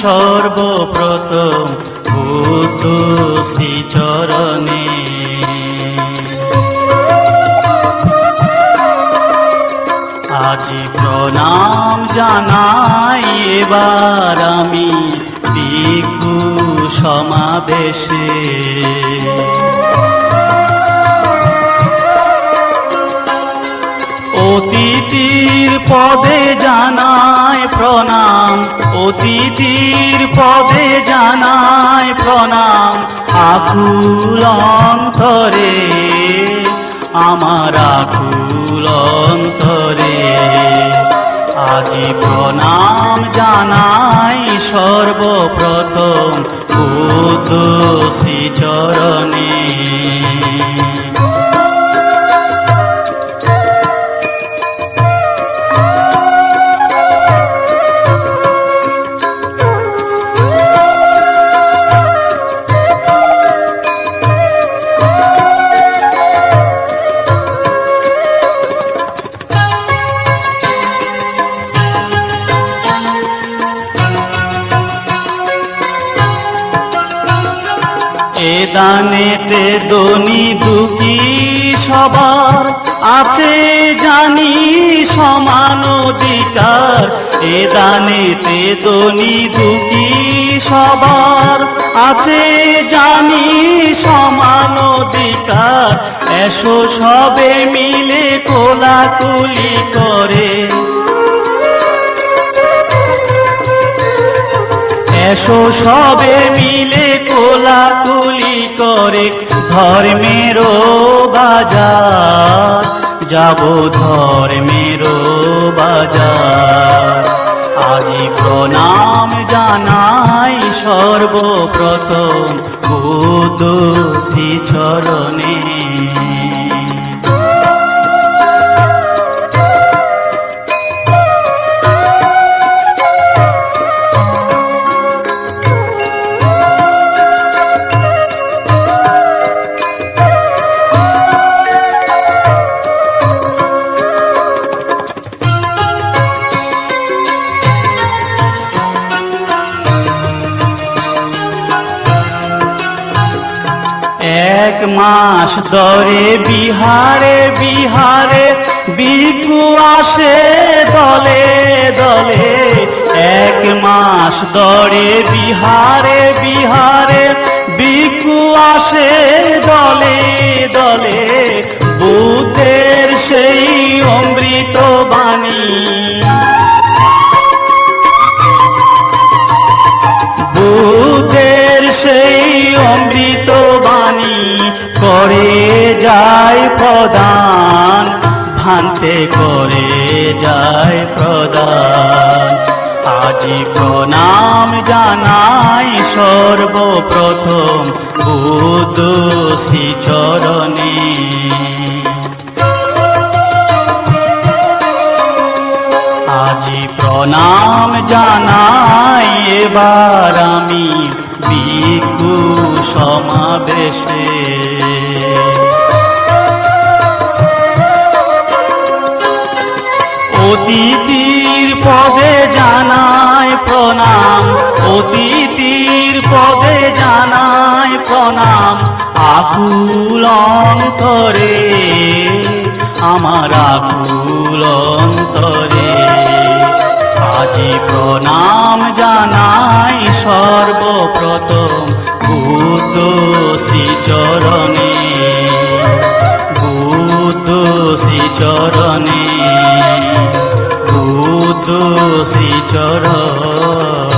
সর্বপ্রথম বুদ্ধ শ্রীচরণে। আজি প্রণাম জানাই এবার আমি ভিক্ষু সমাবেশে। অতিথির পদে জানায় প্রণাম, অতিথির পদে জানায় প্রণাম, আকুল অন্তরে আমার আকুল অন্তরে। আজি প্রণাম জানাই সর্বপ্রথম বুদ্ধ শ্রীচরণে। এ দানেতে ধনী দুঃখী সবার আছে জানি সমান অধিকার। এ দানেতে ধনী দুঃখী সবার আছে জানি সমান অধিকার। এসো সবে মিলে কোলাকুলি করে, এসো সবে মিলে কোলাকুলি করে। ধর্মের বাজার যাব, ধর্মের বাজার। আজি প্রণাম জানাই সর্বপ্রথম বুদ্ধ শ্রীচরণে। এক মাস ধরে বিহারে বিহারে ভিক্ষু আসে দলে দলে। এক মাস ধরে বিহারে বিহারে ভিক্ষু আসে দলে দলে। বুদ্ধের সেই অমৃত বাণী, বুদ্ধের সেই অমৃত বাণী করে যায় প্রদান, ভান্তে করে যায় প্রদান। আজি প্রণাম জানাই সর্বপ্রথম বুদ্ধ শ্রীচরণে। আজি প্রণাম জানাই এবার আমি ভিক্ষু সমাবেশে। অতিথির পদে জানাই প্রণাম, অতিথির পদে জানাই প্রণাম, আকুল অন্তরে আমার আকুল অন্তরে। আজি প্রণাম জানাই সর্বপ্রথম বুদ্ধ শ্রীচরণে, বুদ্ধ শ্রীচরণে, বুদ্ধ শ্রীচরণে।